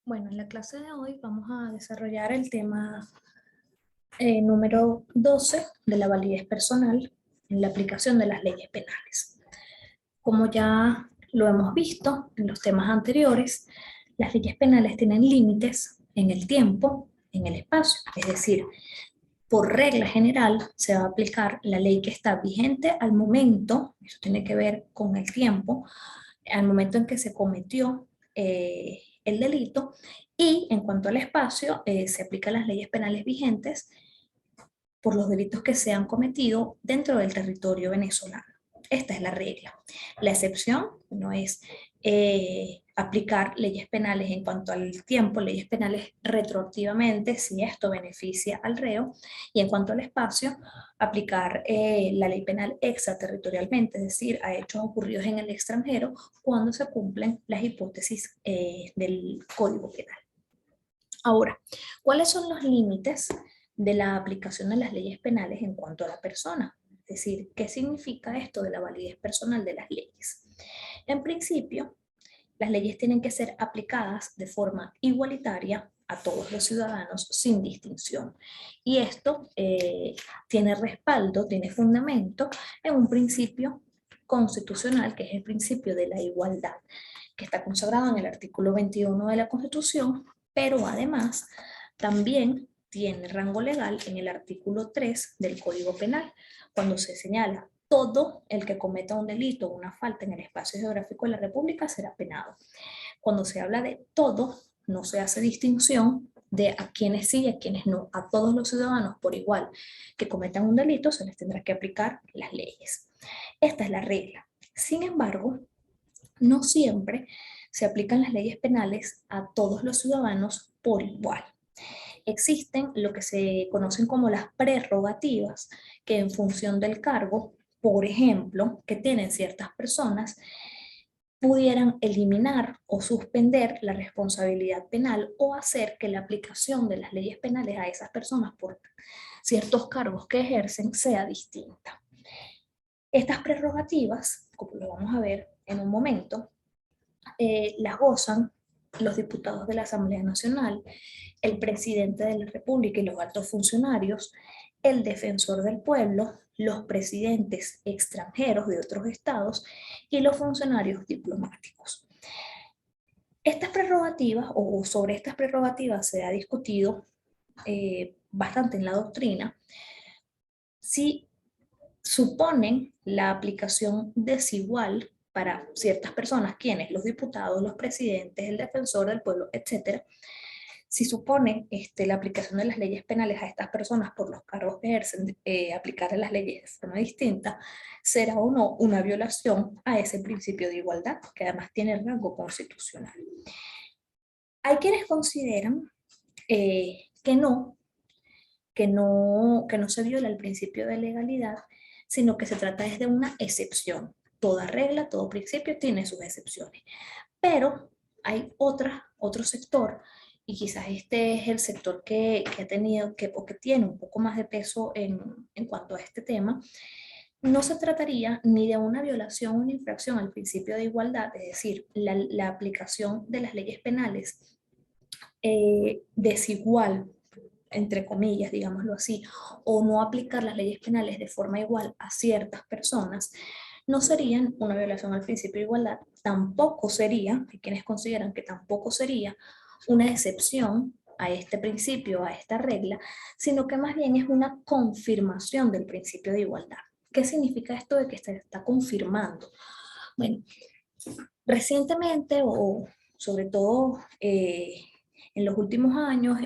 Bueno, en la clase de hoy vamos a desarrollar el tema número 12 de la validez personal en la aplicación de las leyes penales. Como ya lo hemos visto en los temas anteriores, las leyes penales tienen límites en el tiempo, en el espacio, es decir, por regla general se va a aplicar la ley que está vigente al momento, eso tiene que ver con el tiempo, al momento en que se cometió el delito, y en cuanto al espacio, se aplican las leyes penales vigentes por los delitos que se han cometido dentro del territorio venezolano. Esta es la regla. La excepción no es aplicar leyes penales en cuanto al tiempo, leyes penales retroactivamente, si esto beneficia al reo, y en cuanto al espacio, aplicar la ley penal extraterritorialmente, es decir, a hechos ocurridos en el extranjero cuando se cumplen las hipótesis del Código Penal. Ahora, ¿cuáles son los límites de la aplicación de las leyes penales en cuanto a la persona? Es decir, ¿qué significa esto de la validez personal de las leyes? En principio, las leyes tienen que ser aplicadas de forma igualitaria a todos los ciudadanos sin distinción. Y esto tiene respaldo, tiene fundamento en un principio constitucional, que es el principio de la igualdad, que está consagrado en el artículo 21 de la Constitución, pero además también tiene rango legal en el artículo 3 del Código Penal, cuando se señala todo el que cometa un delito o una falta en el espacio geográfico de la República será penado. Cuando se habla de todo, no se hace distinción de a quienes sí y a quienes no. A todos los ciudadanos por igual que cometan un delito se les tendrá que aplicar las leyes. Esta es la regla. Sin embargo, no siempre se aplican las leyes penales a todos los ciudadanos por igual. Existen lo que se conocen como las prerrogativas, que en función del cargo, por ejemplo, que tienen ciertas personas, pudieran eliminar o suspender la responsabilidad penal o hacer que la aplicación de las leyes penales a esas personas por ciertos cargos que ejercen sea distinta. Estas prerrogativas, como lo vamos a ver en un momento, las gozan los diputados de la Asamblea Nacional, el presidente de la República y los altos funcionarios, el defensor del pueblo, los presidentes extranjeros de otros estados y los funcionarios diplomáticos. Estas prerrogativas, o sobre estas prerrogativas se ha discutido bastante en la doctrina, si suponen la aplicación desigual para ciertas personas, quienes, los diputados, los presidentes, el defensor del pueblo, etcétera, si supone la aplicación de las leyes penales a estas personas por los cargos que ejercen, aplicar las leyes de forma distinta, será o no una violación a ese principio de igualdad, que además tiene rango constitucional. Hay quienes consideran que no se viola el principio de legalidad, sino que se trata de una excepción. Toda regla, todo principio tiene sus excepciones. Pero hay otro sector, y quizás este es el sector que ha tenido, o que tiene un poco más de peso en cuanto a este tema. No se trataría ni de una violación o una infracción al principio de igualdad, es decir, la aplicación de las leyes penales desigual, entre comillas, digámoslo así, o no aplicar las leyes penales de forma igual a ciertas personas, no serían una violación al principio de igualdad, tampoco sería, hay quienes consideran que tampoco sería una excepción a este principio, a esta regla, sino que más bien es una confirmación del principio de igualdad. ¿Qué significa esto de que se está confirmando? Bueno, recientemente o sobre todo en los últimos años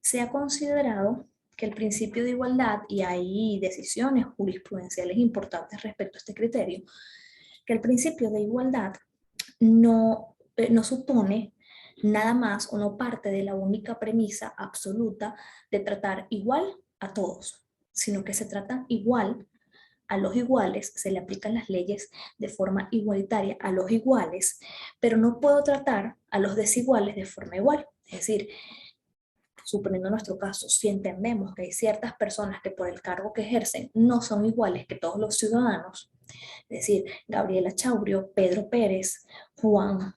se ha considerado que el principio de igualdad, y hay decisiones jurisprudenciales importantes respecto a este criterio, que el principio de igualdad no supone nada más o no parte de la única premisa absoluta de tratar igual a todos, sino que se trata igual a los iguales, se le aplican las leyes de forma igualitaria a los iguales, pero no puedo tratar a los desiguales de forma igual. Es decir, suponiendo nuestro caso, si entendemos que hay ciertas personas que por el cargo que ejercen no son iguales que todos los ciudadanos, es decir, Gabriela Chaurio, Pedro Pérez, Juan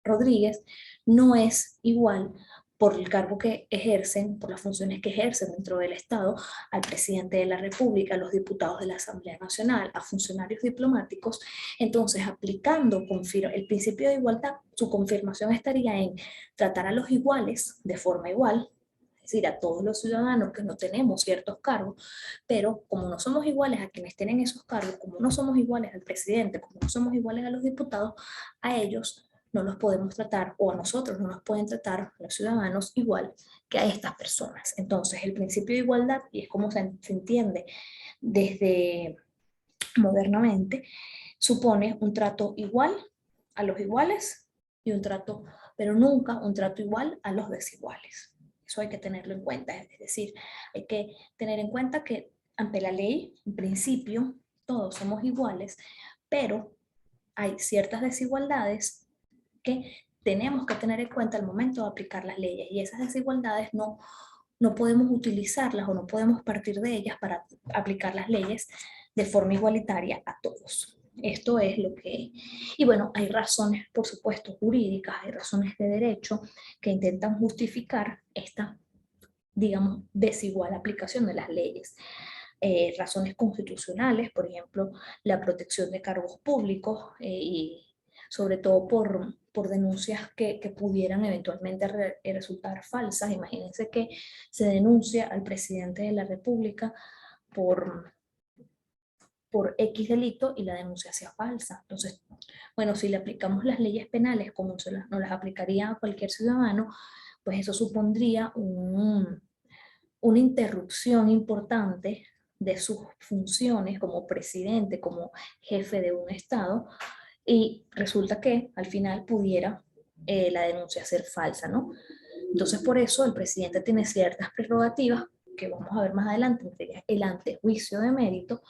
Rodríguez no es igual por el cargo que ejercen, por las funciones que ejercen dentro del Estado, al presidente de la República, a los diputados de la Asamblea Nacional, a funcionarios diplomáticos. Entonces, aplicando el principio de igualdad, su confirmación estaría en tratar a los iguales de forma igual, es decir, a todos los ciudadanos que no tenemos ciertos cargos, pero como no somos iguales a quienes tienen esos cargos, como no somos iguales al presidente, como no somos iguales a los diputados, a ellos no los podemos tratar, o a nosotros no nos pueden tratar los ciudadanos igual que a estas personas. Entonces, el principio de igualdad, y es como se entiende desde modernamente, supone un trato igual a los iguales y un trato, pero nunca un trato igual a los desiguales. Eso hay que tenerlo en cuenta, es decir, hay que tener en cuenta que ante la ley, en principio, todos somos iguales, pero hay ciertas desigualdades que tenemos que tener en cuenta al momento de aplicar las leyes, y esas desigualdades no podemos utilizarlas o no podemos partir de ellas para aplicar las leyes de forma igualitaria a todos. Esto es lo que... Y bueno, hay razones, por supuesto, jurídicas, hay razones de derecho que intentan justificar esta, digamos, desigual aplicación de las leyes. Razones constitucionales, por ejemplo, la protección de cargos públicos y sobre todo por denuncias que pudieran eventualmente resultar falsas. Imagínense que se denuncia al presidente de la República por, por X delito y la denuncia sea falsa. Entonces, bueno, si le aplicamos las leyes penales como nos las aplicaría a cualquier ciudadano, pues eso supondría una interrupción importante de sus funciones como presidente, como jefe de un Estado, y resulta que al final pudiera la denuncia ser falsa, ¿no? Entonces, por eso el presidente tiene ciertas prerrogativas que vamos a ver más adelante, entre ellas el antejuicio de mérito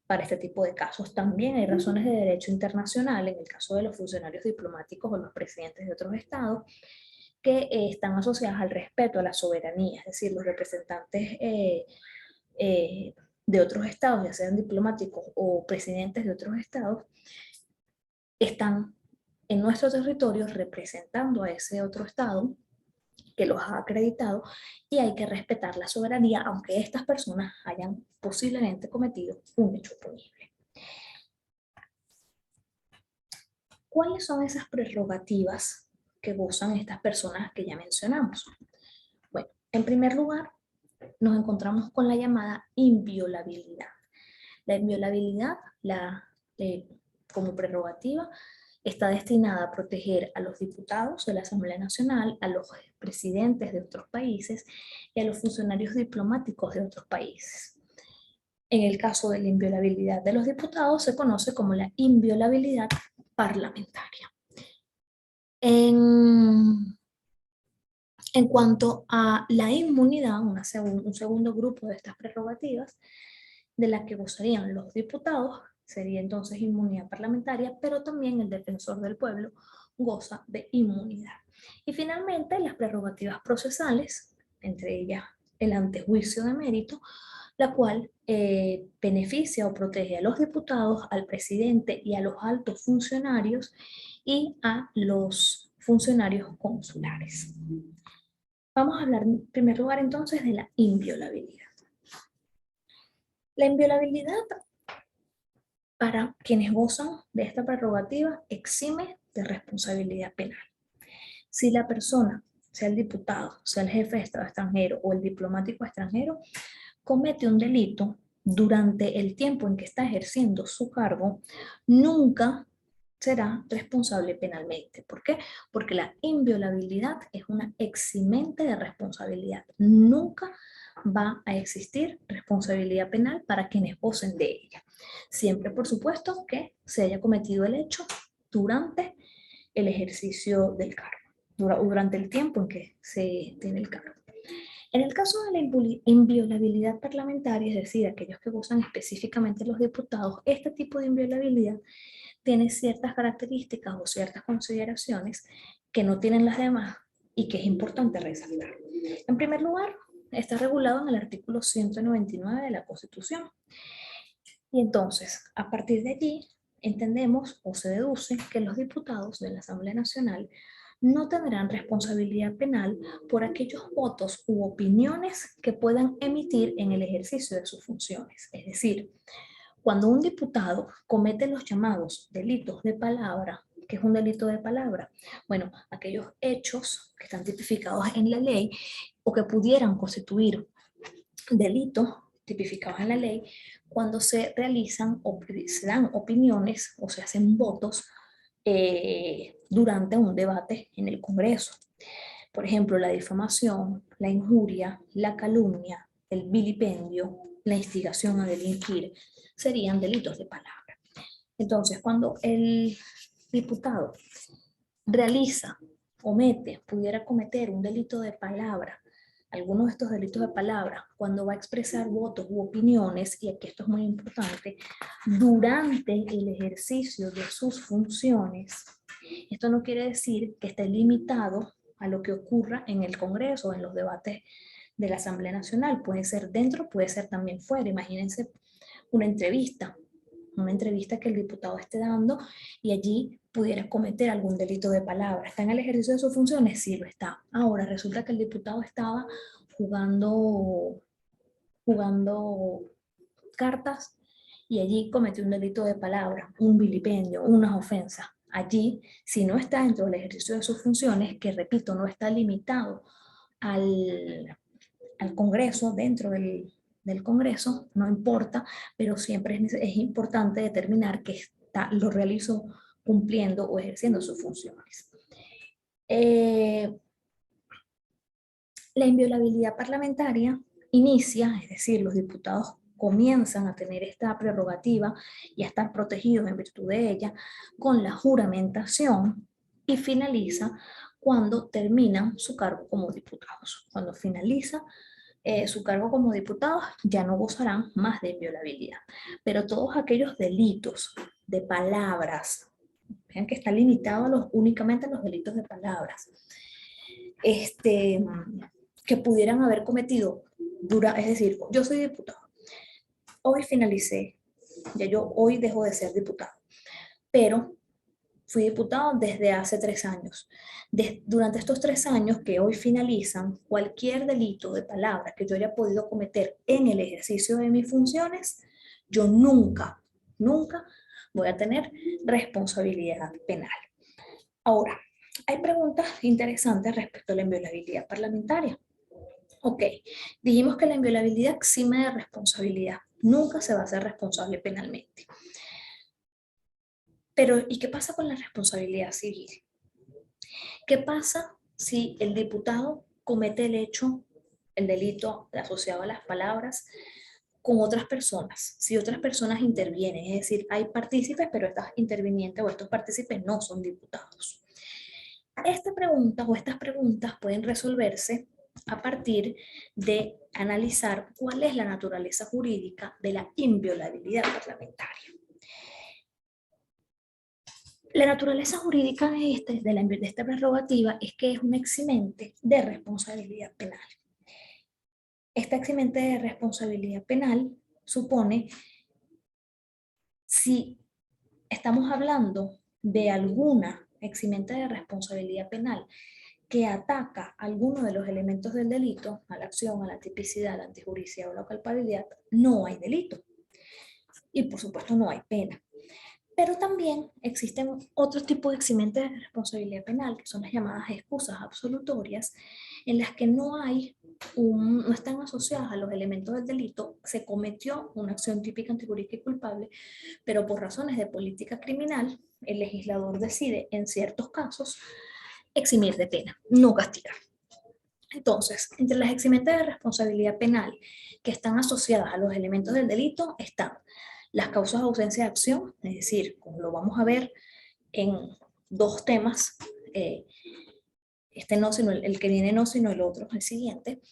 para este tipo de casos. También hay razones de derecho internacional en el caso de los funcionarios diplomáticos o los presidentes de otros estados que están asociadas al respeto a la soberanía, es decir, los representantes de otros estados, ya sean diplomáticos o presidentes de otros estados, están en nuestro territorio representando a ese otro estado que los ha acreditado, y hay que respetar la soberanía aunque estas personas hayan posiblemente cometido un hecho punible. ¿Cuáles son esas prerrogativas que gozan estas personas que ya mencionamos? Bueno, en primer lugar, nos encontramos con la llamada inviolabilidad. La inviolabilidad, como prerrogativa, está destinada a proteger a los diputados de la Asamblea Nacional, a los presidentes de otros países y a los funcionarios diplomáticos de otros países. En el caso de la inviolabilidad de los diputados se conoce como la inviolabilidad parlamentaria. En cuanto a la inmunidad, un segundo grupo de estas prerrogativas, de la que gozarían los diputados, sería entonces inmunidad parlamentaria, pero también el defensor del pueblo goza de inmunidad. Y finalmente las prerrogativas procesales, entre ellas el antejuicio de mérito, la cual beneficia o protege a los diputados, al presidente y a los altos funcionarios y a los funcionarios consulares. Vamos a hablar en primer lugar entonces de la inviolabilidad. La inviolabilidad, para quienes gozan de esta prerrogativa, exime de responsabilidad penal. Si la persona, sea el diputado, sea el jefe de Estado extranjero o el diplomático extranjero, comete un delito durante el tiempo en que está ejerciendo su cargo, nunca será responsable penalmente. ¿Por qué? Porque la inviolabilidad es una eximente de responsabilidad. Nunca va a existir responsabilidad penal para quienes gocen de ella. Siempre, por supuesto, que se haya cometido el hecho durante el ejercicio del cargo, durante el tiempo en que se tiene el cargo. En el caso de la inviolabilidad parlamentaria, es decir, aquellos que gozan específicamente los diputados, este tipo de inviolabilidad tiene ciertas características o ciertas consideraciones que no tienen las demás y que es importante resaltar. En primer lugar, está regulado en el artículo 199 de la Constitución. Y entonces, a partir de allí, entendemos o se deduce que los diputados de la Asamblea Nacional no tendrán responsabilidad penal por aquellos votos u opiniones que puedan emitir en el ejercicio de sus funciones. Es decir, cuando un diputado comete los llamados delitos de palabra, ¿qué es un delito de palabra? Bueno, aquellos hechos que están tipificados en la ley o que pudieran constituir delitos tipificados en la ley cuando se realizan o se dan opiniones o se hacen votos durante un debate en el Congreso. Por ejemplo, la difamación, la injuria, la calumnia, el vilipendio, la instigación a delinquir, serían delitos de palabra. Entonces, cuando el diputado realiza, comete, pudiera cometer un delito de palabra, algunos de estos delitos de palabra, cuando va a expresar votos u opiniones, y aquí esto es muy importante, durante el ejercicio de sus funciones, esto no quiere decir que esté limitado a lo que ocurra en el Congreso, en los debates de la Asamblea Nacional, puede ser dentro, puede ser también fuera. Imagínense una entrevista que el diputado esté dando y allí pudiera cometer algún delito de palabra. ¿Está en el ejercicio de sus funciones? Sí, lo está. Ahora, resulta que el diputado estaba jugando cartas y allí cometió un delito de palabra, un vilipendio, unas ofensas. Allí, si no está dentro del ejercicio de sus funciones, que repito, no está limitado al Congreso, dentro del Congreso, no importa, pero siempre es importante determinar que lo realizó cumpliendo o ejerciendo sus funciones. La inviolabilidad parlamentaria inicia, es decir, los diputados comienzan a tener esta prerrogativa y a estar protegidos en virtud de ella con la juramentación y finaliza cuando terminan su cargo como diputados. Cuando finaliza su cargo como diputados ya no gozarán más de inviolabilidad. Pero todos aquellos delitos de palabras, vean que está limitado únicamente a los delitos de palabras, que pudieran haber cometido, es decir, yo soy diputado, hoy finalicé, ya yo hoy dejo de ser diputado, pero fui diputado desde hace 3 años. Durante estos 3 años que hoy finalizan, cualquier delito de palabra que yo haya podido cometer en el ejercicio de mis funciones, yo nunca voy a tener responsabilidad penal. Ahora, hay preguntas interesantes respecto a la inviolabilidad parlamentaria. Ok, dijimos que la inviolabilidad exime de responsabilidad, nunca se va a hacer responsable penalmente. Pero, ¿y qué pasa con la responsabilidad civil? ¿Qué pasa si el diputado comete el delito asociado a las palabras, con otras personas? Si otras personas intervienen, es decir, hay partícipes, pero estas intervinientes o estos partícipes no son diputados. Esta pregunta o estas preguntas pueden resolverse a partir de analizar cuál es la naturaleza jurídica de la inviolabilidad parlamentaria. La naturaleza jurídica de esta prerrogativa es que es un eximente de responsabilidad penal. Esta eximente de responsabilidad penal supone, si estamos hablando de alguna eximente de responsabilidad penal que ataca alguno de los elementos del delito, a la acción, a la tipicidad, a la antijuricidad o la culpabilidad, no hay delito. Y por supuesto no hay pena. Pero también existen otros tipos de eximentes de responsabilidad penal, que son las llamadas excusas absolutorias, en las que no están asociadas a los elementos del delito, se cometió una acción típica antijurídica y culpable, pero por razones de política criminal, el legislador decide, en ciertos casos, eximir de pena, no castigar. Entonces, entre las eximentes de responsabilidad penal que están asociadas a los elementos del delito están las causas de ausencia de acción, es decir, como lo vamos a ver en 2 temas, este no, sino el que viene no, sino el otro, el siguiente.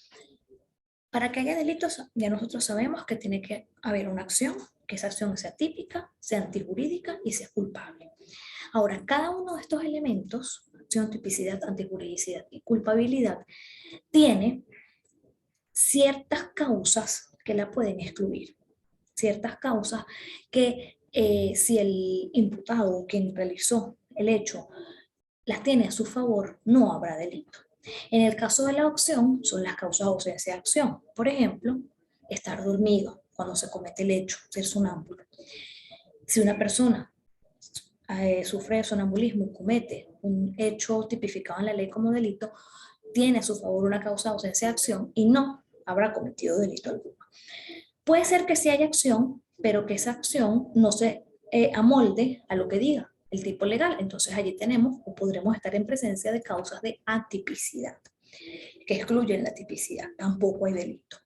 Para que haya delitos, ya nosotros sabemos que tiene que haber una acción, que esa acción sea típica, sea antijurídica y sea culpable. Ahora, cada uno de estos elementos, acción, tipicidad, antijuridicidad y culpabilidad, tiene ciertas causas que la pueden excluir. Ciertas causas que si el imputado, quien realizó el hecho, las tiene a su favor, no habrá delito. En el caso de la opción, son las causas de ausencia de acción. Por ejemplo, estar dormido cuando se comete el hecho, ser sonámbulo. Si una persona sufre de sonambulismo y comete un hecho tipificado en la ley como delito, tiene a su favor una causa de ausencia de acción y no habrá cometido delito alguno. Puede ser que sí haya acción, pero que esa acción no se amolde a lo que diga el tipo legal. Entonces allí tenemos o podremos estar en presencia de causas de atipicidad, que excluyen la tipicidad. Tampoco hay delito.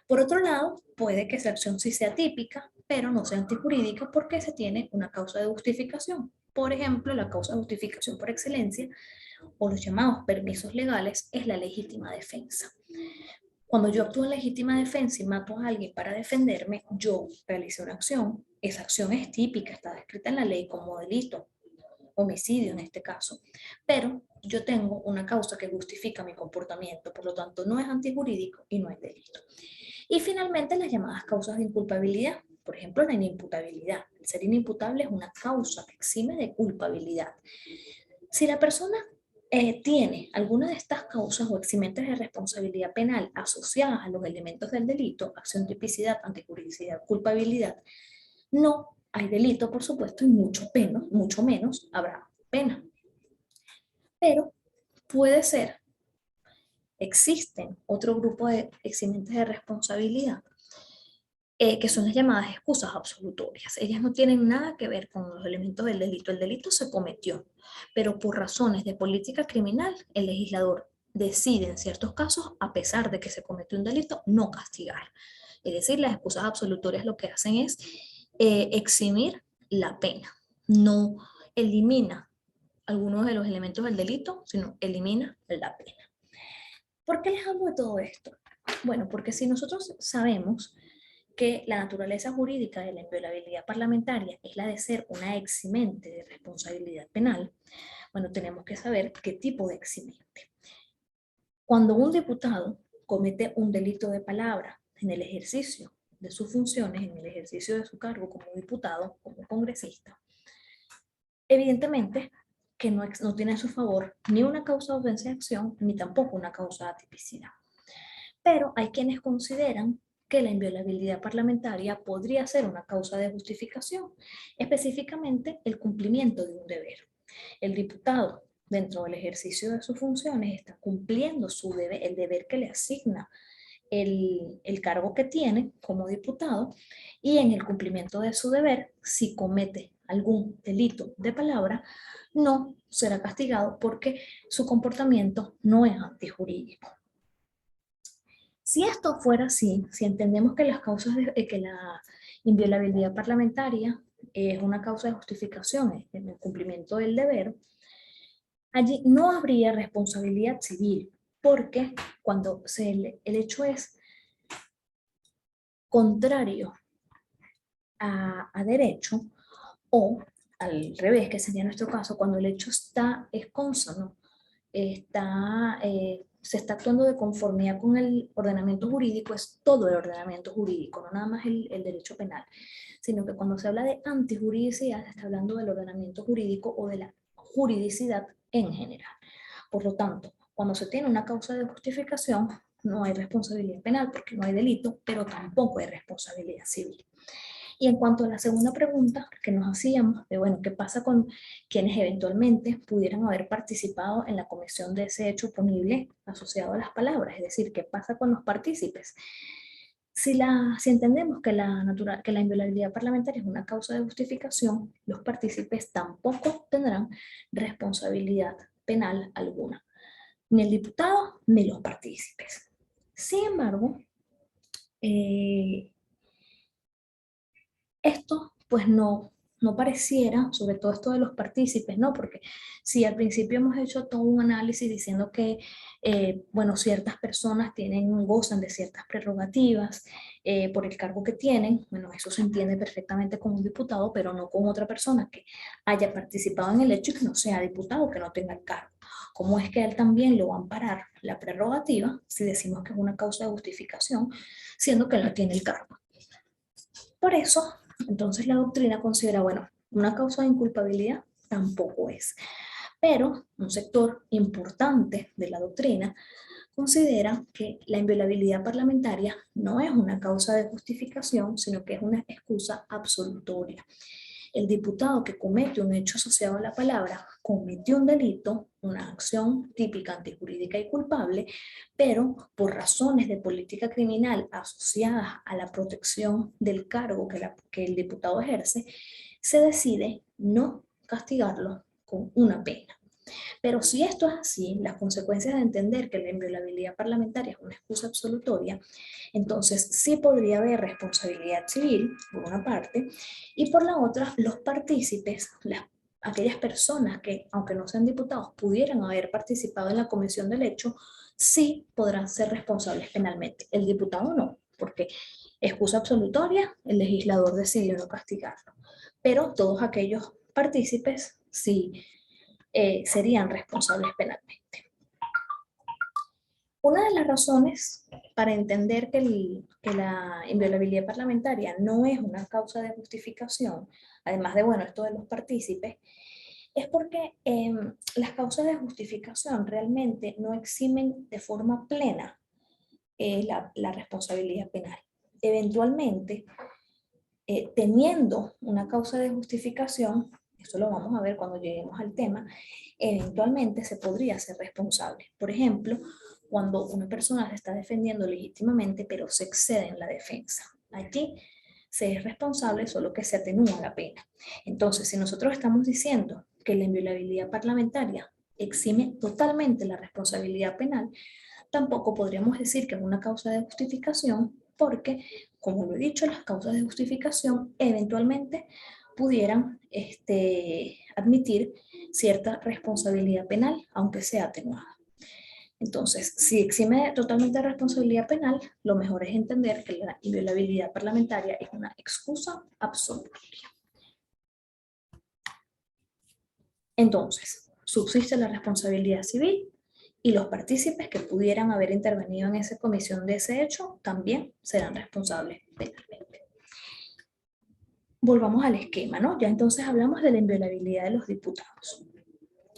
Por otro lado, puede que esa acción sí sea típica, pero no sea antijurídica porque se tiene una causa de justificación. Por ejemplo, la causa de justificación por excelencia o los llamados permisos legales es la legítima defensa. Cuando yo actúo en legítima defensa y mato a alguien para defenderme, yo realicé una acción. Esa acción es típica, está descrita en la ley como delito, homicidio en este caso, pero yo tengo una causa que justifica mi comportamiento, por lo tanto no es antijurídico y no es delito. Y finalmente las llamadas causas de inculpabilidad, por ejemplo la inimputabilidad. El ser inimputable es una causa que exime de culpabilidad. Si la persona tiene alguna de estas causas o eximentes de responsabilidad penal asociadas a los elementos del delito, acción, tipicidad, antijuridicidad, culpabilidad, no hay delito, por supuesto, y mucho menos habrá pena. Pero puede ser, existen otro grupo de eximentes de responsabilidad que son las llamadas excusas absolutorias. Ellas no tienen nada que ver con los elementos del delito. El delito se cometió, pero por razones de política criminal, el legislador decide en ciertos casos, a pesar de que se cometió un delito, no castigar. Es decir, las excusas absolutorias lo que hacen es eximir la pena. No elimina algunos de los elementos del delito, sino elimina la pena. ¿Por qué les hablo de todo esto? Bueno, porque si nosotros sabemos que la naturaleza jurídica de la inviolabilidad parlamentaria es la de ser una eximente de responsabilidad penal, bueno, tenemos que saber qué tipo de eximente. Cuando un diputado comete un delito de palabra en el ejercicio de sus funciones, en el ejercicio de su cargo como diputado, como congresista, evidentemente que no tiene a su favor ni una causa de ausencia de acción, ni tampoco una causa de atipicidad. Pero hay quienes consideran que la inviolabilidad parlamentaria podría ser una causa de justificación, específicamente el cumplimiento de un deber. El diputado, dentro del ejercicio de sus funciones, está cumpliendo el deber que le asigna el cargo que tiene como diputado, y en el cumplimiento de su deber, si comete algún delito de palabra, no será castigado porque su comportamiento no es antijurídico. Si esto fuera así, si entendemos que las causas que la inviolabilidad parlamentaria es una causa de justificación en el cumplimiento del deber, allí no habría responsabilidad civil, porque cuando el hecho es contrario a derecho, o al revés, que sería nuestro caso, cuando el hecho es consono, se está actuando de conformidad con el ordenamiento jurídico, es todo el ordenamiento jurídico, no nada más el derecho penal, sino que cuando se habla de antijuridicidad, se está hablando del ordenamiento jurídico o de la juridicidad en general. Por lo tanto, cuando se tiene una causa de justificación, no hay responsabilidad penal porque no hay delito, pero tampoco hay responsabilidad civil. Y en cuanto a la segunda pregunta que nos hacíamos, de bueno, ¿qué pasa con quienes eventualmente pudieran haber participado en la comisión de ese hecho punible asociado a las palabras? Es decir, ¿qué pasa con los partícipes? Si entendemos que la inviolabilidad parlamentaria es una causa de justificación, los partícipes tampoco tendrán responsabilidad penal alguna, ni el diputado ni los partícipes. Sin embargo, esto pues no pareciera, sobre todo esto de los partícipes, ¿no? Porque si al principio hemos hecho todo un análisis diciendo que, bueno, ciertas personas gozan de ciertas prerrogativas por el cargo que tienen, bueno, eso se entiende perfectamente con un diputado, pero no con otra persona que haya participado en el hecho y que no sea diputado, que no tenga el cargo. ¿Cómo es que a él también lo va a amparar la prerrogativa si decimos que es una causa de justificación, siendo que él no tiene el cargo? Por eso, entonces la doctrina considera, bueno, una causa de inculpabilidad tampoco es. Pero un sector importante de la doctrina considera que la inviolabilidad parlamentaria no es una causa de justificación, sino que es una excusa absolutoria. El diputado que comete un hecho asociado a la palabra cometió un delito, una acción típica antijurídica y culpable, pero por razones de política criminal asociadas a la protección del cargo que el diputado ejerce, se decide no castigarlo con una pena. Pero si esto es así, las consecuencias de entender que la inviolabilidad parlamentaria es una excusa absolutoria, entonces sí podría haber responsabilidad civil, por una parte, y por la otra, los partícipes, aquellas personas que, aunque no sean diputados, pudieran haber participado en la comisión del hecho, sí podrán ser responsables penalmente. El diputado no, porque excusa absolutoria, el legislador decidió no castigarlo. Pero todos aquellos partícipes sí serían responsables penalmente. Una de las razones para entender que la inviolabilidad parlamentaria no es una causa de justificación, además de, bueno, esto de los partícipes, es porque las causas de justificación realmente no eximen de forma plena la responsabilidad penal. Eventualmente, teniendo una causa de justificación, eso lo vamos a ver cuando lleguemos al tema, eventualmente se podría ser responsable. Por ejemplo, cuando una persona se está defendiendo legítimamente, pero se excede en la defensa. Allí se es responsable, solo que se atenúa la pena. Entonces, si nosotros estamos diciendo que la inviolabilidad parlamentaria exime totalmente la responsabilidad penal, tampoco podríamos decir que es una causa de justificación porque, como lo he dicho, las causas de justificación eventualmente pudieran admitir cierta responsabilidad penal, aunque sea atenuada. Entonces, si exime totalmente de responsabilidad penal, lo mejor es entender que la inviolabilidad parlamentaria es una excusa absoluta. Entonces, subsiste la responsabilidad civil y los partícipes que pudieran haber intervenido en esa comisión de ese hecho también serán responsables penalmente. Volvamos al esquema, ¿no? Ya entonces hablamos de la inviolabilidad de los diputados.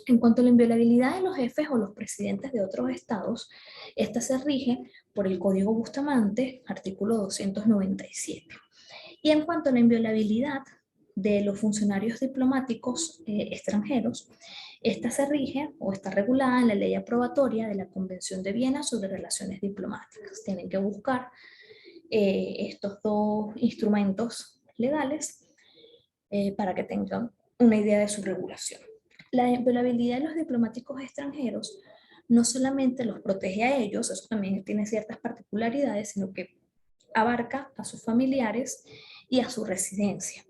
En cuanto a la inviolabilidad de los jefes o los presidentes de otros estados, esta se rige por el Código Bustamante, artículo 297. Y en cuanto a la inviolabilidad de los funcionarios diplomáticos extranjeros, esta se rige o está regulada en la ley aprobatoria de la Convención de Viena sobre relaciones diplomáticas. Tienen que buscar estos dos instrumentos legales para que tengan una idea de su regulación. La inviolabilidad de los diplomáticos extranjeros no solamente los protege a ellos, eso también tiene ciertas particularidades, sino que abarca a sus familiares y a su residencia.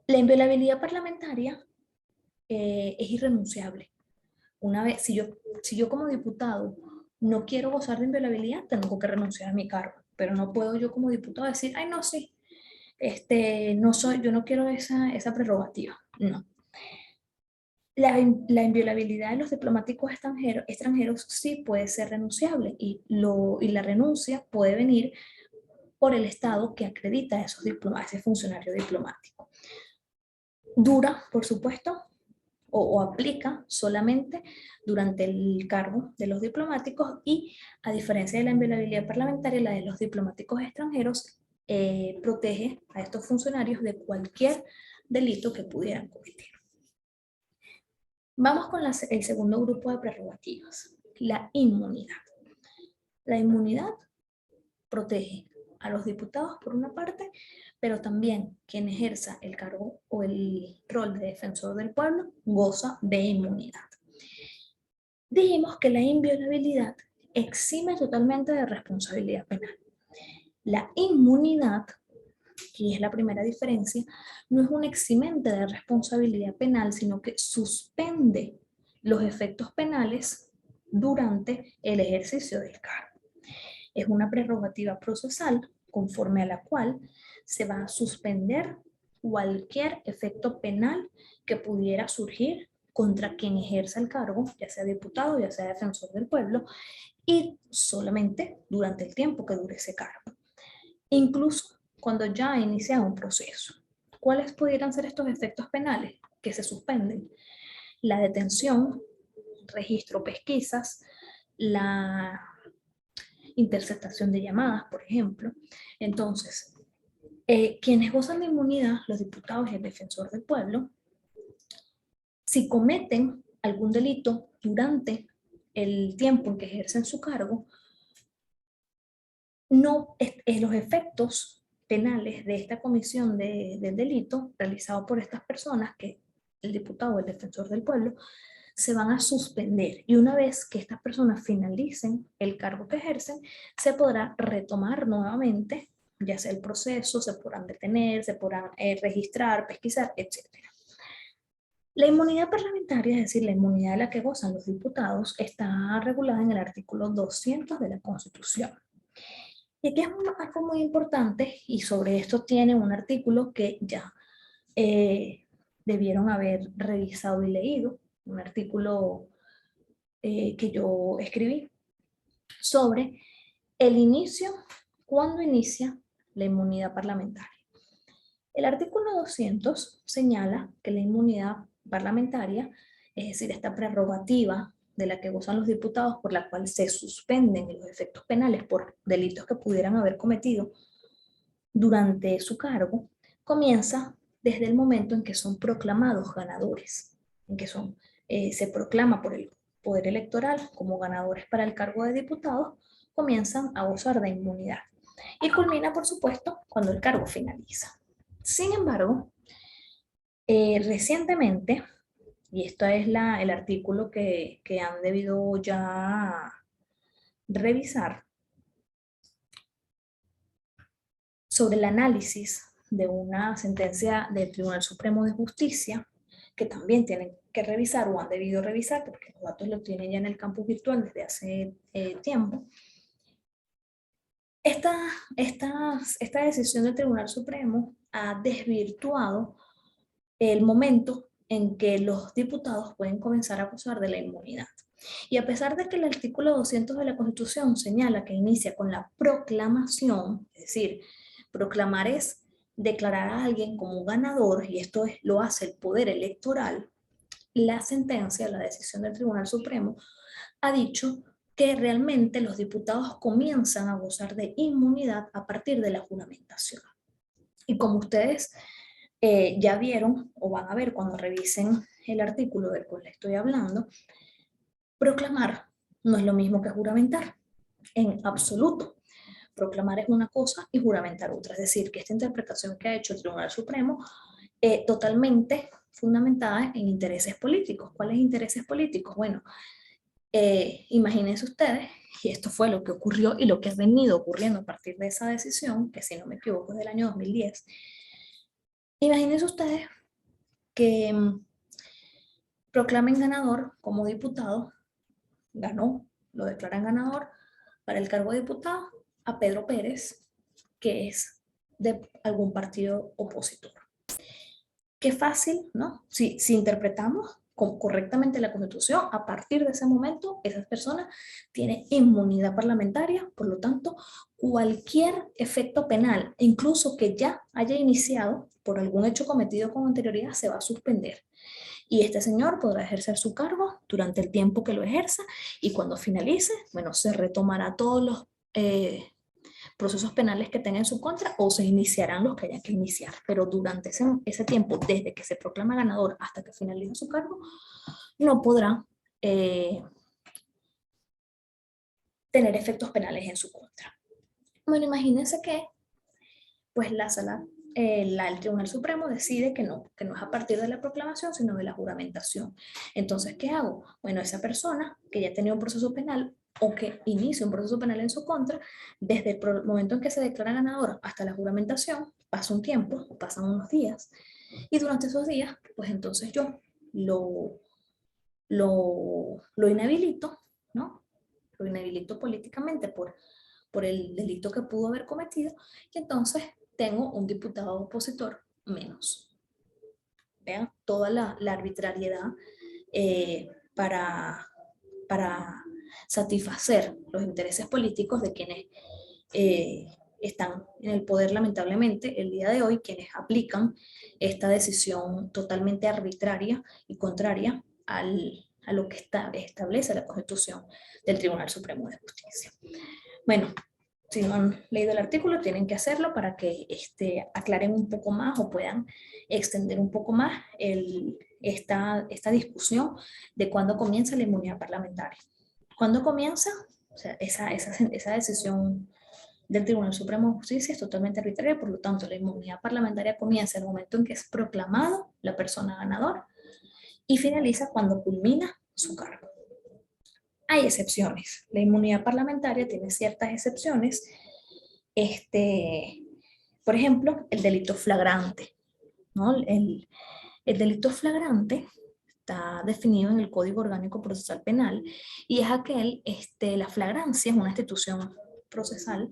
La inviolabilidad parlamentaria es irrenunciable. Una vez, si yo como diputado no quiero gozar de inviolabilidad, tengo que renunciar a mi cargo, pero no puedo yo como diputado decir, ay no, sí, no soy, yo no quiero esa prerrogativa. No. La inviolabilidad de los diplomáticos extranjeros sí puede ser renunciable y la renuncia puede venir por el Estado que acredita a ese funcionario diplomático. Dura, por supuesto, o aplica solamente durante el cargo de los diplomáticos y, a diferencia de la inviolabilidad parlamentaria, la de los diplomáticos extranjeros protege a estos funcionarios de cualquier delito que pudieran cometer. Vamos con el segundo grupo de prerrogativas, la inmunidad. La inmunidad protege a los diputados por una parte, pero también quien ejerza el cargo o el rol de defensor del pueblo goza de inmunidad. Dijimos que la inviolabilidad exime totalmente de responsabilidad penal. La inmunidad, que es la primera diferencia, no es un eximente de responsabilidad penal, sino que suspende los efectos penales durante el ejercicio del cargo. Es una prerrogativa procesal conforme a la cual se va a suspender cualquier efecto penal que pudiera surgir contra quien ejerza el cargo, ya sea diputado, ya sea defensor del pueblo, y solamente durante el tiempo que dure ese cargo. Incluso cuando ya ha iniciado un proceso. ¿Cuáles pudieran ser estos efectos penales que se suspenden? la detención, registro pesquisas, la interceptación de llamadas, por ejemplo. Entonces, quienes gozan de inmunidad, los diputados y el defensor del pueblo, si cometen algún delito durante el tiempo en que ejercen su cargo, no, los efectos penales de esta comisión del delito realizado por estas personas, que el diputado o el defensor del pueblo, se van a suspender. Y una vez que estas personas finalicen el cargo que ejercen, se podrá retomar nuevamente, ya sea el proceso, se podrán detener, se podrán registrar, pesquisar, etc. La inmunidad parlamentaria, es decir, la inmunidad de la que gozan los diputados, está regulada en el artículo 200 de la Constitución. Y aquí es algo muy importante, y sobre esto tiene un artículo que ya debieron haber revisado y leído, un artículo que yo escribí sobre el inicio, cuándo inicia la inmunidad parlamentaria. El artículo 200 señala que la inmunidad parlamentaria, es decir, esta prerrogativa de la que gozan los diputados, por la cual se suspenden los efectos penales por delitos que pudieran haber cometido durante su cargo, comienza desde el momento en que son proclamados ganadores, en que se proclama por el Poder Electoral como ganadores para el cargo de diputados, comienzan a gozar de inmunidad. Y culmina, por supuesto, cuando el cargo finaliza. Sin embargo, recientemente, y esto es el artículo que han debido ya revisar, sobre el análisis de una sentencia del Tribunal Supremo de Justicia, que también tienen que revisar o han debido revisar, porque los datos los tienen ya en el campus virtual desde hace tiempo. Esta decisión del Tribunal Supremo ha desvirtuado el momento en que los diputados pueden comenzar a gozar de la inmunidad. Y a pesar de que el artículo 200 de la Constitución señala que inicia con la proclamación, es decir, proclamar es declarar a alguien como ganador, y esto lo hace el Poder Electoral, la sentencia, la decisión del Tribunal Supremo, ha dicho que realmente los diputados comienzan a gozar de inmunidad a partir de la juramentación. Y como ustedes ya vieron o van a ver cuando revisen el artículo del cual les estoy hablando, proclamar no es lo mismo que juramentar, en absoluto. Proclamar es una cosa y juramentar otra. Es decir, que esta interpretación que ha hecho el Tribunal Supremo es totalmente fundamentada en intereses políticos. ¿Cuáles intereses políticos? Bueno, imagínense ustedes, y esto fue lo que ocurrió y lo que ha venido ocurriendo a partir de esa decisión, que si no me equivoco es del año 2010, imagínense ustedes que proclamen ganador como diputado, ganó, lo declaran ganador para el cargo de diputado a Pedro Pérez, que es de algún partido opositor. Qué fácil, ¿no? Si interpretamos correctamente la Constitución, a partir de ese momento, esas personas tienen inmunidad parlamentaria, por lo tanto, cualquier efecto penal, incluso que ya haya iniciado por algún hecho cometido con anterioridad, se va a suspender. Y este señor podrá ejercer su cargo durante el tiempo que lo ejerza, y cuando finalice, bueno, se retomará todos los procesos penales que tenga en su contra, o se iniciarán los que haya que iniciar. Pero durante ese tiempo, desde que se proclama ganador hasta que finalice su cargo, no podrá tener efectos penales en su contra. Bueno, imagínense que pues el Tribunal Supremo decide que no es a partir de la proclamación, sino de la juramentación. Entonces, ¿qué hago? Bueno, esa persona que ya tenía un proceso penal o que inicia un proceso penal en su contra, desde el momento en que se declara ganador hasta la juramentación, pasa un tiempo, pasan unos días, y durante esos días, pues entonces yo lo inhabilito, ¿no? Lo inhabilito políticamente por el delito que pudo haber cometido, y entonces tengo un diputado opositor menos. Vean toda la arbitrariedad para satisfacer los intereses políticos de quienes están en el poder, lamentablemente, el día de hoy, quienes aplican esta decisión totalmente arbitraria y contraria a lo que establece la Constitución del Tribunal Supremo de Justicia. Bueno, si no han leído el artículo, tienen que hacerlo para que aclaren un poco más o puedan extender un poco más esta discusión de cuándo comienza la inmunidad parlamentaria. ¿Cuándo comienza? O sea, esa decisión del Tribunal Supremo de Justicia es totalmente arbitraria, por lo tanto, la inmunidad parlamentaria comienza en el momento en que es proclamado la persona ganadora y finaliza cuando culmina su cargo. Hay excepciones. La inmunidad parlamentaria tiene ciertas excepciones. Por ejemplo, el delito flagrante, ¿no? El delito flagrante está definido en el Código Orgánico Procesal Penal y es la flagrancia es una institución procesal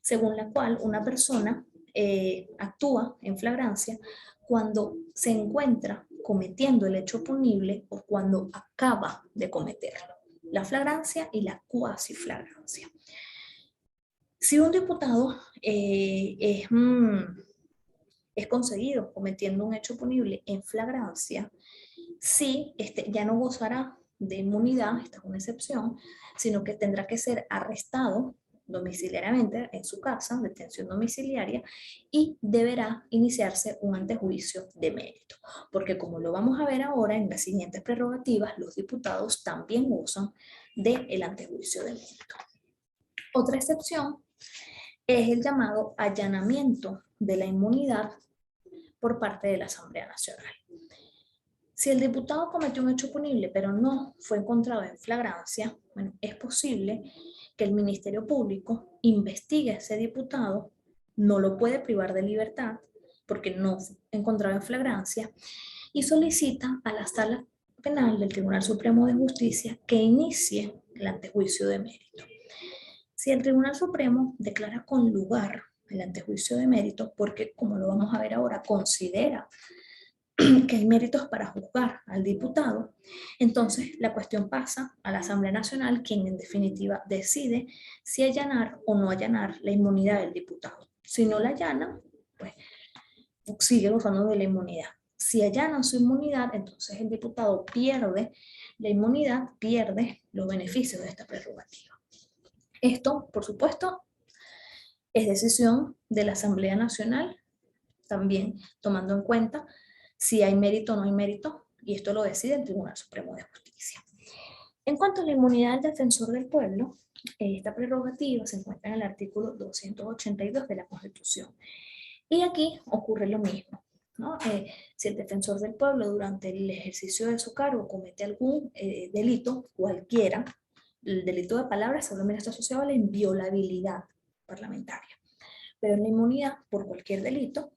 según la cual una persona actúa en flagrancia cuando se encuentra cometiendo el hecho punible o cuando acaba de cometerlo. La flagrancia y la cuasiflagrancia. Si un diputado es conseguido cometiendo un hecho punible en flagrancia, sí, ya no gozará de inmunidad, esta es una excepción, sino que tendrá que ser arrestado domiciliariamente en su casa, detención domiciliaria, y deberá iniciarse un antejuicio de mérito. Porque como lo vamos a ver ahora en las siguientes prerrogativas, los diputados también gozan del antejuicio de mérito. Otra excepción es el llamado allanamiento de la inmunidad por parte de la Asamblea Nacional. Si el diputado cometió un hecho punible, pero no fue encontrado en flagrancia, bueno, es posible que el Ministerio Público investigue a ese diputado, no lo puede privar de libertad porque no fue encontrado en flagrancia, y solicita a la Sala Penal del Tribunal Supremo de Justicia que inicie el antejuicio de mérito. Si el Tribunal Supremo declara con lugar el antejuicio de mérito, porque como lo vamos a ver ahora, considera que hay méritos para juzgar al diputado, entonces la cuestión pasa a la Asamblea Nacional, quien en definitiva decide si allanar o no allanar la inmunidad del diputado. Si no la allana, pues sigue gozando de la inmunidad. Si allanan su inmunidad, entonces el diputado pierde la inmunidad, pierde los beneficios de esta prerrogativa. Esto, por supuesto, es decisión de la Asamblea Nacional, también tomando en cuenta si hay mérito o no hay mérito, y esto lo decide el Tribunal Supremo de Justicia. En cuanto a la inmunidad del defensor del pueblo, esta prerrogativa se encuentra en el artículo 282 de la Constitución. Y aquí ocurre lo mismo, ¿no? Si el defensor del pueblo durante el ejercicio de su cargo comete algún delito, cualquiera, el delito de palabras solamente está asociado a la inviolabilidad parlamentaria. Pero en la inmunidad por cualquier delito,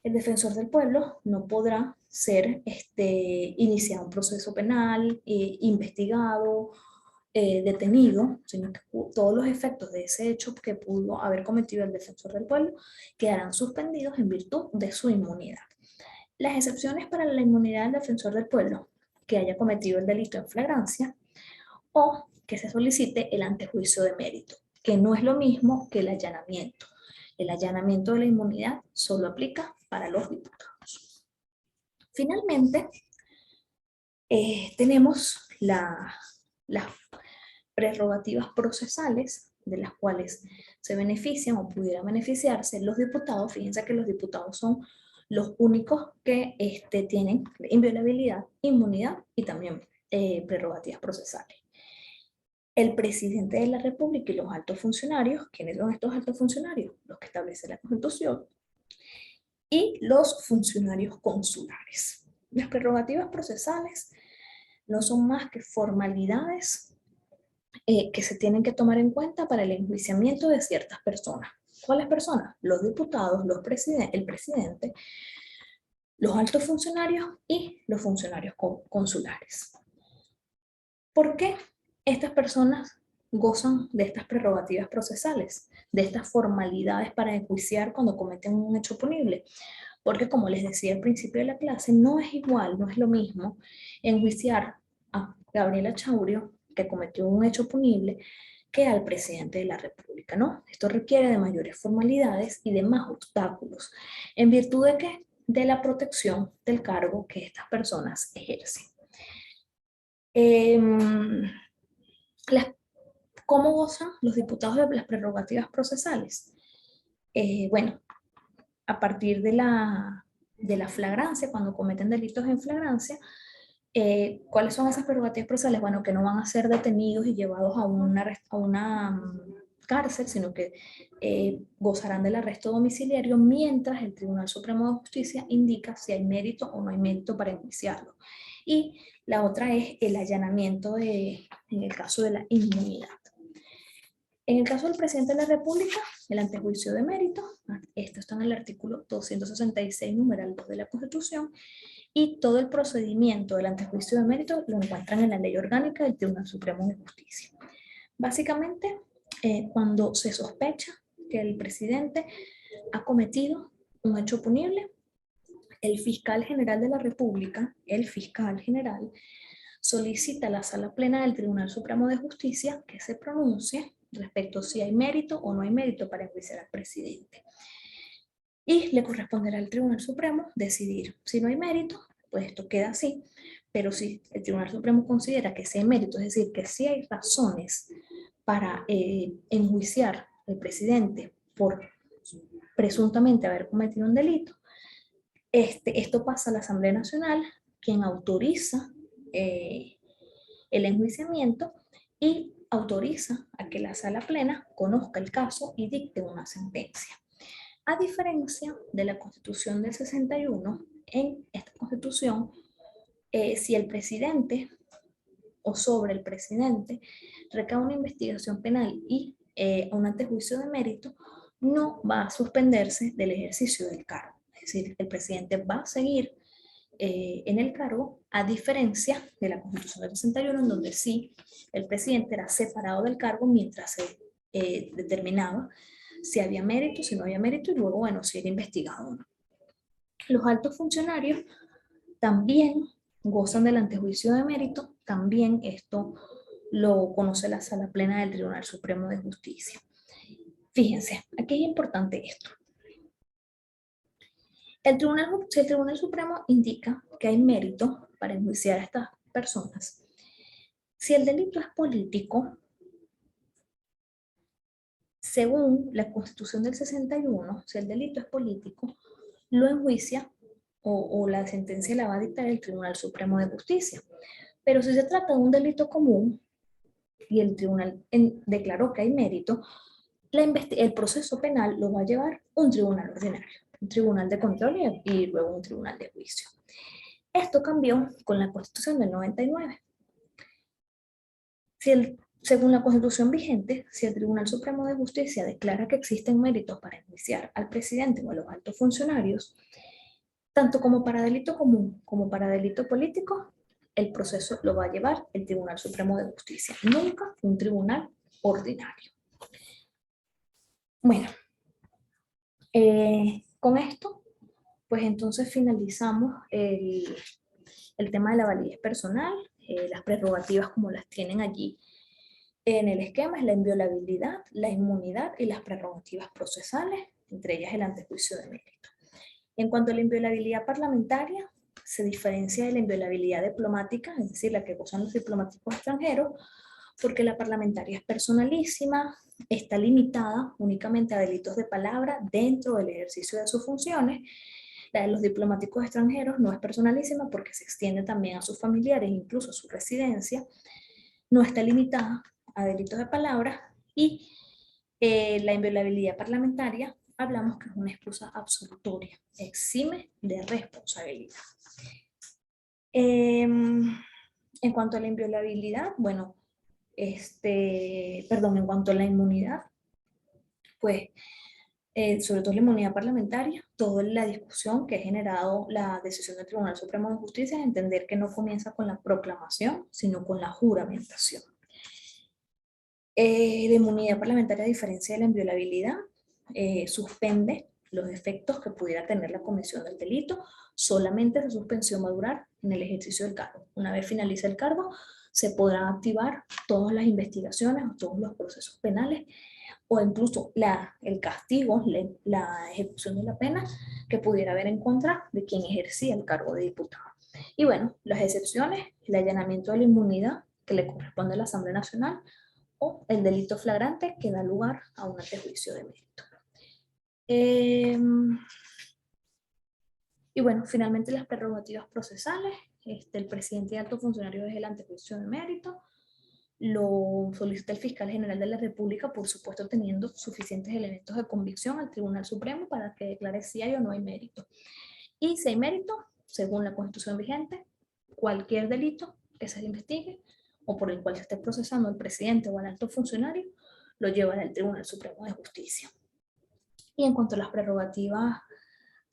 el defensor del pueblo no podrá ser iniciado un proceso penal, investigado, detenido, sino que todos los efectos de ese hecho que pudo haber cometido el defensor del pueblo quedarán suspendidos en virtud de su inmunidad. Las excepciones para la inmunidad del defensor del pueblo que haya cometido el delito en flagrancia o que se solicite el antejuicio de mérito, que no es lo mismo que el allanamiento. El allanamiento de la inmunidad solo aplica para los diputados. Finalmente, tenemos las prerrogativas procesales de las cuales se benefician o pudieran beneficiarse los diputados. Fíjense que los diputados son los únicos que tienen inviolabilidad, inmunidad y también prerrogativas procesales. El presidente de la República y los altos funcionarios. ¿Quiénes son estos altos funcionarios? Los que establece la Constitución. Y los funcionarios consulares. Las prerrogativas procesales no son más que formalidades que se tienen que tomar en cuenta para el enjuiciamiento de ciertas personas. ¿Cuáles personas? Los diputados, el presidente, los altos funcionarios y los funcionarios consulares. ¿Por qué estas personas gozan de estas prerrogativas procesales, de estas formalidades para enjuiciar cuando cometen un hecho punible? Porque como les decía al principio de la clase, no es igual, no es lo mismo enjuiciar a Gabriela Chaurio, que cometió un hecho punible, que al presidente de la República, ¿no? Esto requiere de mayores formalidades y de más obstáculos. ¿En virtud de qué? De la protección del cargo que estas personas ejercen. Em, las- ¿Cómo gozan los diputados de las prerrogativas procesales? Bueno, a partir de la flagrancia, cuando cometen delitos en flagrancia, ¿cuáles son esas prerrogativas procesales? Bueno, que no van a ser detenidos y llevados a una cárcel, sino que gozarán del arresto domiciliario mientras el Tribunal Supremo de Justicia indica si hay mérito o no hay mérito para enjuiciarlo. Y la otra es el allanamiento en el caso de la inmunidad. En el caso del presidente de la República, el antejuicio de mérito, esto está en el artículo 266, numeral 2 de la Constitución, y todo el procedimiento del antejuicio de mérito lo encuentran en la Ley Orgánica del Tribunal Supremo de Justicia. Básicamente, cuando se sospecha que el presidente ha cometido un hecho punible, el fiscal general de la República, el fiscal general, solicita a la Sala Plena del Tribunal Supremo de Justicia que se pronuncie respecto a si hay mérito o no hay mérito para enjuiciar al presidente. Y le corresponderá al Tribunal Supremo decidir. Si no hay mérito, pues esto queda así, pero si el Tribunal Supremo considera que sí hay mérito, es decir, que sí hay razones para enjuiciar al presidente por presuntamente haber cometido un delito, esto pasa a la Asamblea Nacional, quien autoriza el enjuiciamiento y autoriza a que la Sala Plena conozca el caso y dicte una sentencia. A diferencia de la Constitución del 61, en esta Constitución, si el presidente o sobre el presidente recae una investigación penal y un antejuicio de mérito, no va a suspenderse del ejercicio del cargo. Es decir, el presidente va a seguir en el cargo, a diferencia de la Constitución del 61, en donde sí el presidente era separado del cargo mientras se determinaba si había mérito, si no había mérito, y luego, bueno, si era investigado o no. Los altos funcionarios también gozan del antejuicio de mérito, también esto lo conoce la Sala Plena del Tribunal Supremo de Justicia. Fíjense, aquí es importante esto. Si el Tribunal Supremo indica que hay mérito para enjuiciar a estas personas, si el delito es político, según la Constitución del 61, si el delito es político, lo enjuicia o la sentencia la va a dictar el Tribunal Supremo de Justicia. Pero si se trata de un delito común y el tribunal declaró que hay mérito, el proceso penal lo va a llevar un tribunal ordinario, un tribunal de control y luego un tribunal de juicio. Esto cambió con la Constitución del 99. Según la Constitución vigente, si el Tribunal Supremo de Justicia declara que existen méritos para enjuiciar al presidente o a los altos funcionarios, tanto como para delito común como para delito político, el proceso lo va a llevar el Tribunal Supremo de Justicia, nunca un tribunal ordinario. Bueno, con esto, pues entonces finalizamos el tema de la validez personal, las prerrogativas como las tienen allí en el esquema, es la inviolabilidad, la inmunidad y las prerrogativas procesales, entre ellas el antejuicio de mérito. En cuanto a la inviolabilidad parlamentaria, se diferencia de la inviolabilidad diplomática, es decir, la que gozan los diplomáticos extranjeros, porque la parlamentaria es personalísima, está limitada únicamente a delitos de palabra dentro del ejercicio de sus funciones. La de los diplomáticos extranjeros no es personalísima porque se extiende también a sus familiares, incluso a su residencia. No está limitada a delitos de palabra y la inviolabilidad parlamentaria hablamos que es una excusa absolutoria, exime de responsabilidad. En cuanto a la inviolabilidad, bueno, en cuanto a la inmunidad, pues sobre todo la inmunidad parlamentaria, toda la discusión que ha generado la decisión del Tribunal Supremo de Justicia es entender que no comienza con la proclamación, sino con la juramentación. La inmunidad parlamentaria, a diferencia de la inviolabilidad, suspende los efectos que pudiera tener la comisión del delito. Solamente esa suspensión va a durar en el ejercicio del cargo. Una vez finalice el cargo, se podrán activar todas las investigaciones o todos los procesos penales o incluso el castigo, la ejecución de la pena que pudiera haber en contra de quien ejercía el cargo de diputado. Y bueno, las excepciones, el allanamiento de la inmunidad que le corresponde a la Asamblea Nacional o el delito flagrante que da lugar a un antejuicio de mérito. Y bueno, finalmente las prerrogativas procesales, el presidente y alto funcionario es el antejuicio de mérito, lo solicita el fiscal general de la República, por supuesto teniendo suficientes elementos de convicción al Tribunal Supremo para que declare si hay o no hay mérito. Y si hay mérito, según la Constitución vigente, cualquier delito que se le investigue o por el cual se esté procesando al presidente o al alto funcionario, lo lleva al Tribunal Supremo de Justicia. Y en cuanto a las prerrogativas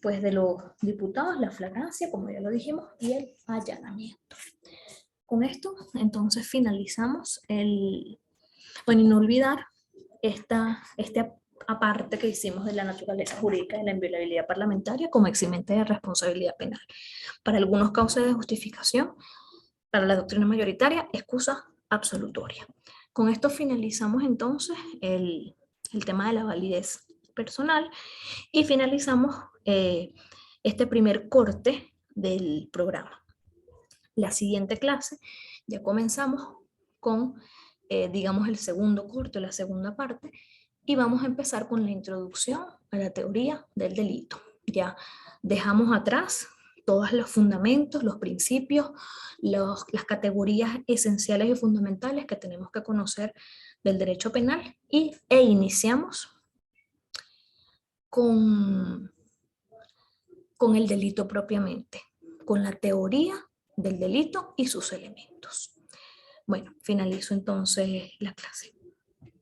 pues, de los diputados, la flagrancia, como ya lo dijimos, y el allanamiento. Con esto, entonces, finalizamos bueno, y no olvidar esta aparte que hicimos de la naturaleza jurídica de la inviolabilidad parlamentaria como eximente de responsabilidad penal. Para algunos causas de justificación, para la doctrina mayoritaria, excusa absolutoria. Con esto finalizamos entonces el tema de la validez personal y finalizamos este primer corte del programa. La siguiente clase ya comenzamos con, digamos, el segundo corte, la segunda parte, y vamos a empezar con la introducción a la teoría del delito. Ya dejamos atrás todos los fundamentos, los principios, las categorías esenciales y fundamentales que tenemos que conocer del derecho penal e iniciamos con el delito propiamente, con la teoría del delito y sus elementos. Bueno, finalizo entonces la clase.